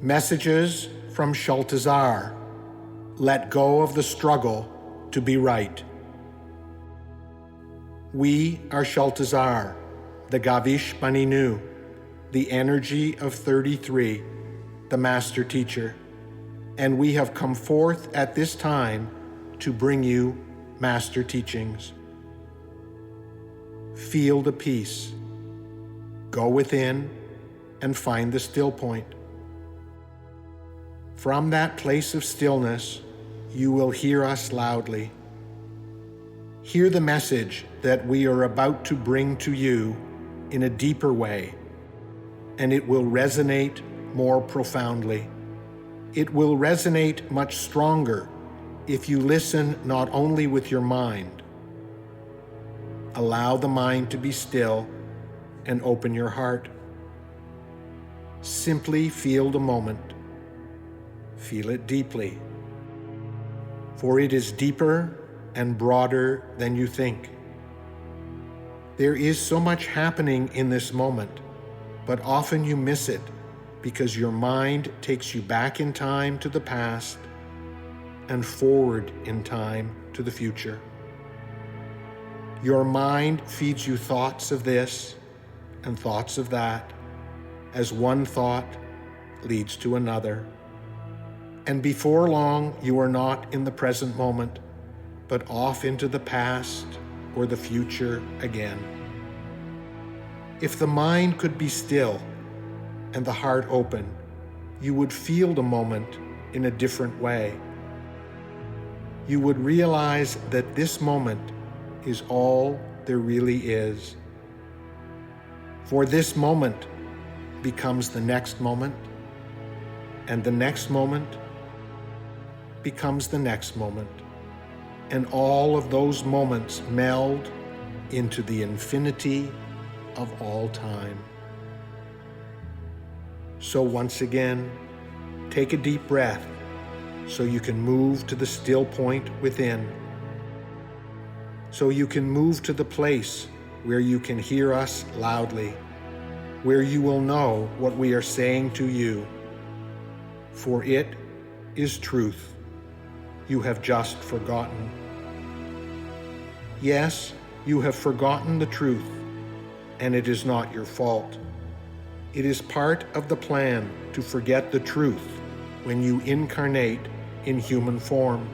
Messages from Shaltazar. Let go of the struggle to be right. We are Shaltazar, the Gavish Baninu, the energy of 33, the Master Teacher, and we have come forth at this time to bring you Master Teachings. Feel the peace. Go within and find the still point. From that place of stillness, you will hear us loudly. Hear the message that we are about to bring to you in a deeper way, and it will resonate more profoundly. It will resonate much stronger if you listen not only with your mind. Allow the mind to be still and open your heart. Simply feel the moment. Feel it deeply, for it is deeper and broader than you think. There is so much happening in this moment, but often you miss it because your mind takes you back in time to the past and forward in time to the future. Your mind feeds you thoughts of this and thoughts of that, as one thought leads to another. And before long, you are not in the present moment, but off into the past or the future again. If the mind could be still and the heart open, you would feel the moment in a different way. You would realize that this moment is all there really is. For this moment becomes the next moment, and the next moment becomes the next moment, and all of those moments meld into the infinity of all time. So once again, take a deep breath so you can move to the still point within, so you can move to the place where you can hear us loudly, where you will know what we are saying to you. For it is truth. You have just forgotten. Yes, you have forgotten the truth, and it is not your fault. It is part of the plan to forget the truth when you incarnate in human form.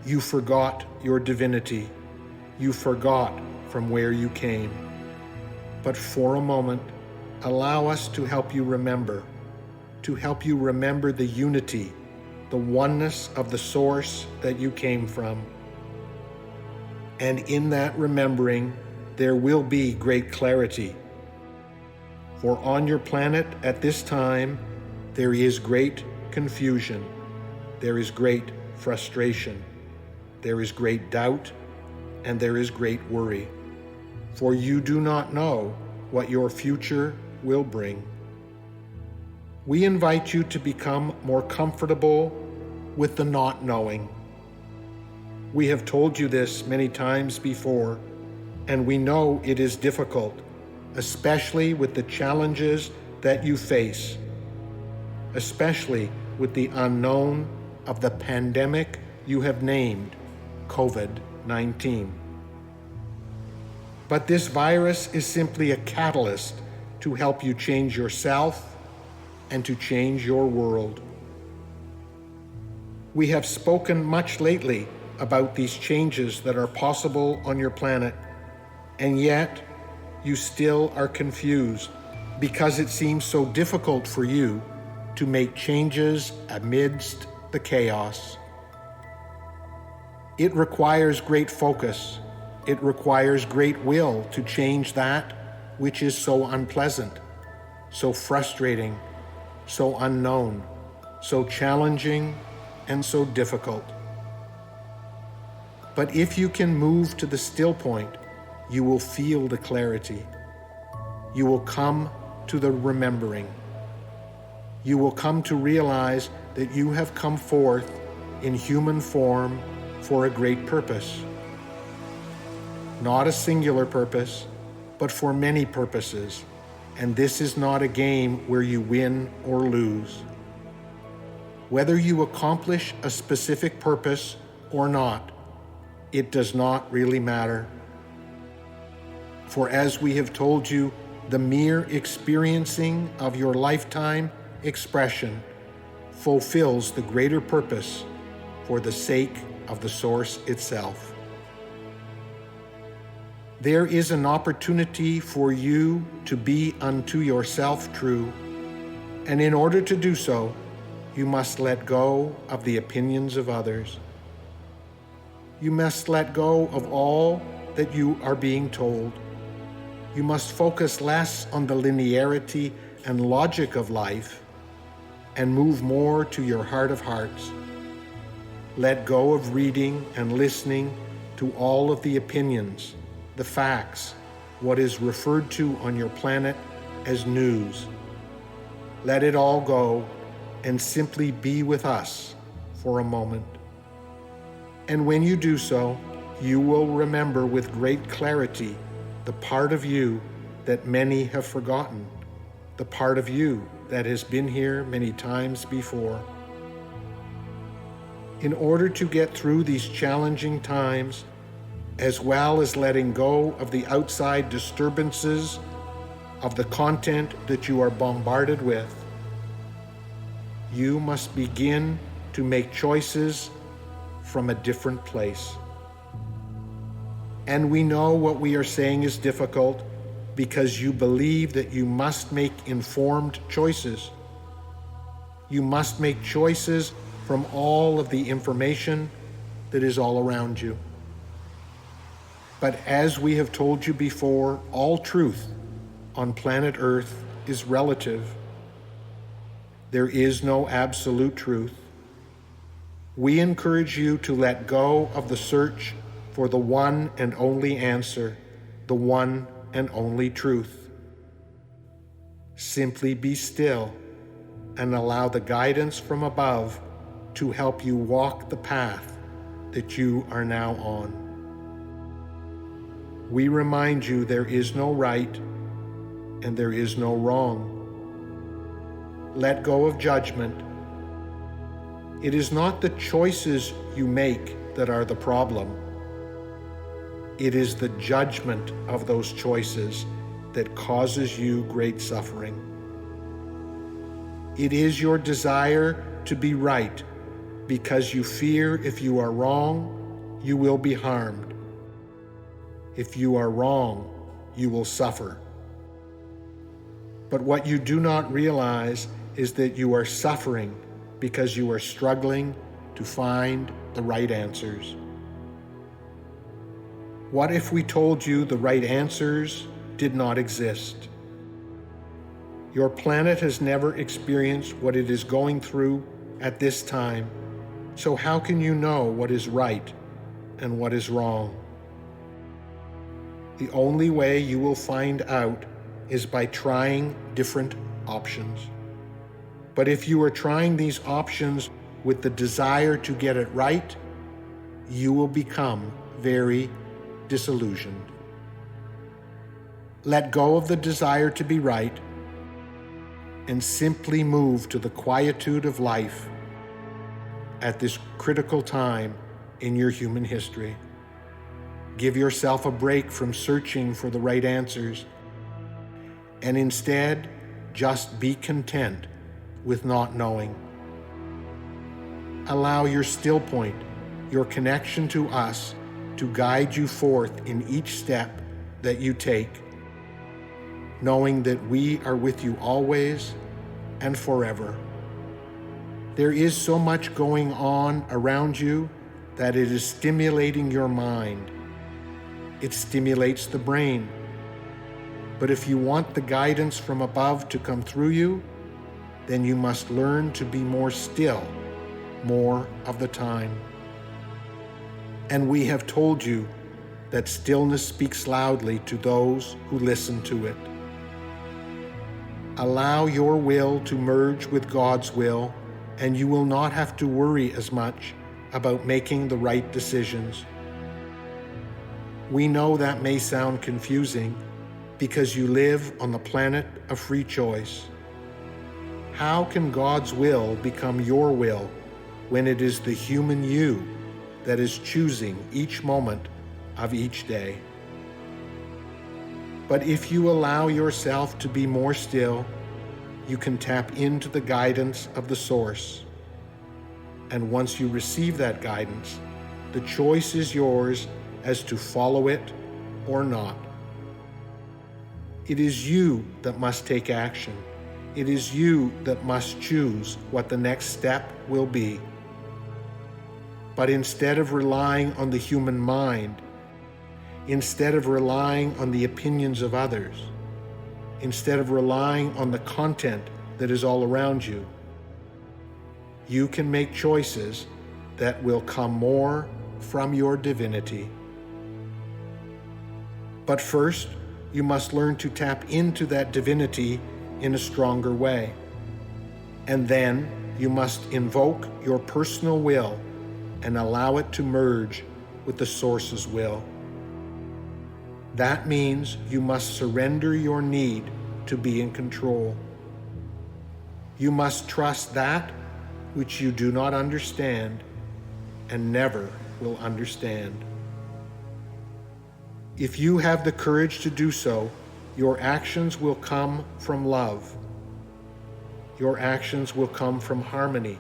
You forgot your divinity. You forgot from where you came. But for a moment, allow us to help you remember the unity, the oneness of the source that you came from. And in that remembering, there will be great clarity. For on your planet at this time, there is great confusion, there is great frustration, there is great doubt, and there is great worry. For you do not know what your future will bring. We invite you to become more comfortable with the not knowing. We have told you this many times before, and we know it is difficult, especially with the challenges that you face, especially with the unknown of the pandemic you have named COVID-19. But this virus is simply a catalyst to help you change yourself and to change your world. We have spoken much lately about these changes that are possible on your planet, and yet you still are confused because it seems so difficult for you to make changes amidst the chaos. It requires great focus. It requires great will to change that which is so unpleasant, so frustrating, so unknown, so challenging, and so difficult. But if you can move to the still point, you will feel the clarity. You will come to the remembering. You will come to realize that you have come forth in human form for a great purpose. Not a singular purpose, but for many purposes, and this is not a game where you win or lose. Whether you accomplish a specific purpose or not, it does not really matter. For as we have told you, the mere experiencing of your lifetime expression fulfills the greater purpose for the sake of the source itself. There is an opportunity for you to be unto yourself true, and in order to do so, you must let go of the opinions of others. You must let go of all that you are being told. You must focus less on the linearity and logic of life and move more to your heart of hearts. Let go of reading and listening to all of the opinions, the facts, what is referred to on your planet as news. Let it all go and simply be with us for a moment. And when you do so, you will remember with great clarity the part of you that many have forgotten, the part of you that has been here many times before. In order to get through these challenging times, as well as letting go of the outside disturbances of the content that you are bombarded with, you must begin to make choices from a different place. And we know what we are saying is difficult because you believe that you must make informed choices. You must make choices from all of the information that is all around you. But as we have told you before, all truth on planet Earth is relative. There is no absolute truth. We encourage you to let go of the search for the one and only answer, the one and only truth. Simply be still and allow the guidance from above to help you walk the path that you are now on. We remind you there is no right and there is no wrong. Let go of judgment. It is not the choices you make that are the problem. It is the judgment of those choices that causes you great suffering. It is your desire to be right because you fear if you are wrong, you will be harmed. If you are wrong, you will suffer. But what you do not realize is that you are suffering because you are struggling to find the right answers. What if we told you the right answers did not exist? Your planet has never experienced what it is going through at this time, so how can you know what is right and what is wrong? The only way you will find out is by trying different options. But if you are trying these options with the desire to get it right, you will become very disillusioned. Let go of the desire to be right and simply move to the quietude of life at this critical time in your human history. Give yourself a break from searching for the right answers and instead just be content with not knowing. Allow your still point, your connection to us, to guide you forth in each step that you take, knowing that we are with you always and forever. There is so much going on around you that it is stimulating your mind. It stimulates the brain. But if you want the guidance from above to come through you, then you must learn to be more still, more of the time. And we have told you that stillness speaks loudly to those who listen to it. Allow your will to merge with God's will, and you will not have to worry as much about making the right decisions. We know that may sound confusing because you live on the planet of free choice. How can God's will become your will when it is the human you that is choosing each moment of each day? But if you allow yourself to be more still, you can tap into the guidance of the Source. And once you receive that guidance, the choice is yours as to follow it or not. It is you that must take action. It is you that must choose what the next step will be. But instead of relying on the human mind, instead of relying on the opinions of others, instead of relying on the content that is all around you, you can make choices that will come more from your divinity. But first, you must learn to tap into that divinity in a stronger way. And then you must invoke your personal will and allow it to merge with the Source's will. That means you must surrender your need to be in control. You must trust that which you do not understand and never will understand. If you have the courage to do so, your actions will come from love. Your actions will come from harmony.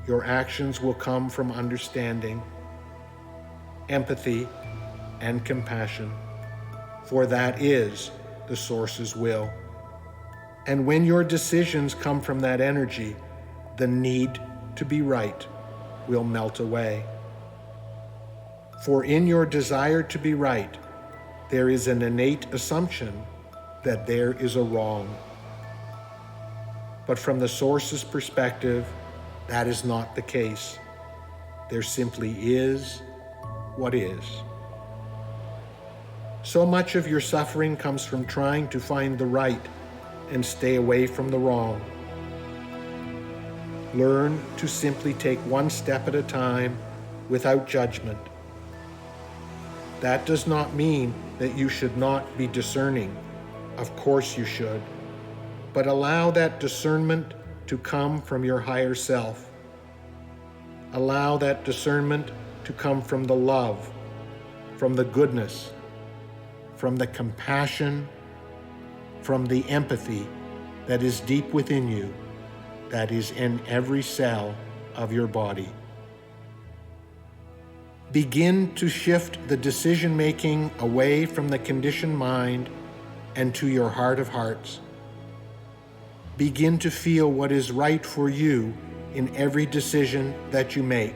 Your actions will come from understanding, empathy, and compassion, for that is the Source's will. And when your decisions come from that energy, the need to be right will melt away. For in your desire to be right, there is an innate assumption that there is a wrong. But from the Source's perspective, that is not the case. There simply is what is. So much of your suffering comes from trying to find the right and stay away from the wrong. Learn to simply take one step at a time without judgment. That does not mean that you should not be discerning. Of course you should. But allow that discernment to come from your higher self. Allow that discernment to come from the love, from the goodness, from the compassion, from the empathy that is deep within you, that is in every cell of your body. Begin to shift the decision-making away from the conditioned mind and to your heart of hearts. Begin to feel what is right for you in every decision that you make.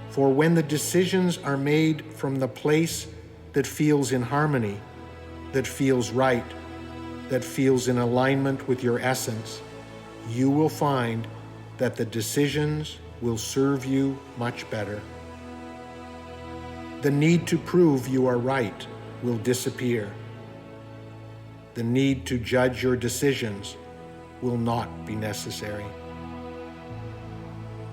For when the decisions are made from the place that feels in harmony, that feels right, that feels in alignment with your essence, you will find that the decisions will serve you much better. The need to prove you are right will disappear. The need to judge your decisions will not be necessary.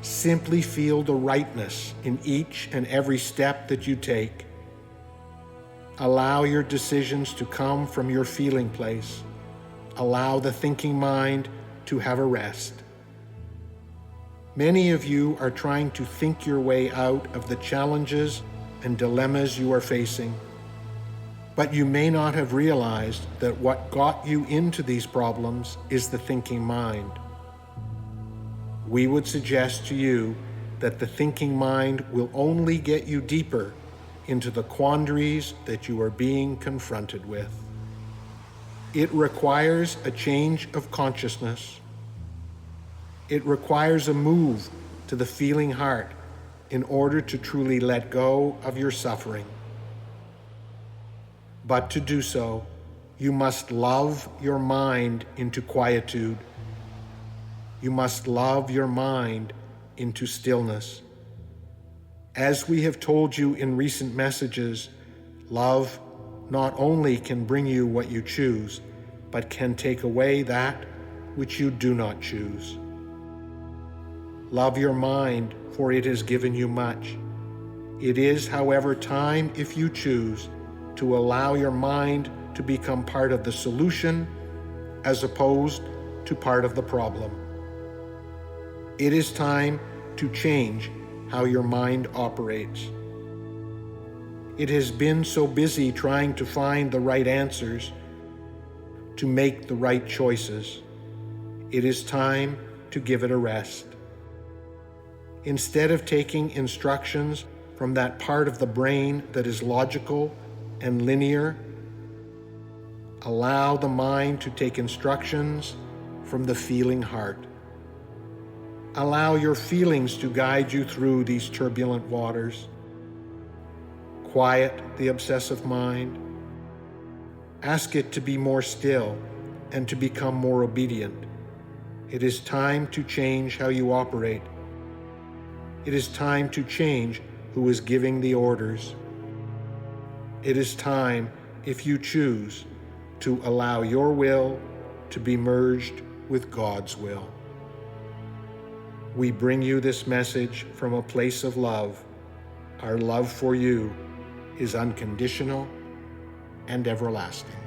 Simply feel the rightness in each and every step that you take. Allow your decisions to come from your feeling place. Allow the thinking mind to have a rest. Many of you are trying to think your way out of the challenges and dilemmas you are facing, but you may not have realized that what got you into these problems is the thinking mind. We would suggest to you that the thinking mind will only get you deeper into the quandaries that you are being confronted with. It requires a change of consciousness. It requires a move to the feeling heart in order to truly let go of your suffering. But to do so, you must love your mind into quietude. You must love your mind into stillness. As we have told you in recent messages, love not only can bring you what you choose, but can take away that which you do not choose. Love your mind, for it has given you much. It is, however, time, if you choose, to allow your mind to become part of the solution as opposed to part of the problem. It is time to change how your mind operates. It has been so busy trying to find the right answers, to make the right choices. It is time to give it a rest. Instead of taking instructions from that part of the brain that is logical and linear, allow the mind to take instructions from the feeling heart. Allow your feelings to guide you through these turbulent waters. Quiet the obsessive mind. Ask it to be more still and to become more obedient. It is time to change how you operate. It is time to change who is giving the orders. It is time, if you choose, to allow your will to be merged with God's will. We bring you this message from a place of love. Our love for you is unconditional and everlasting.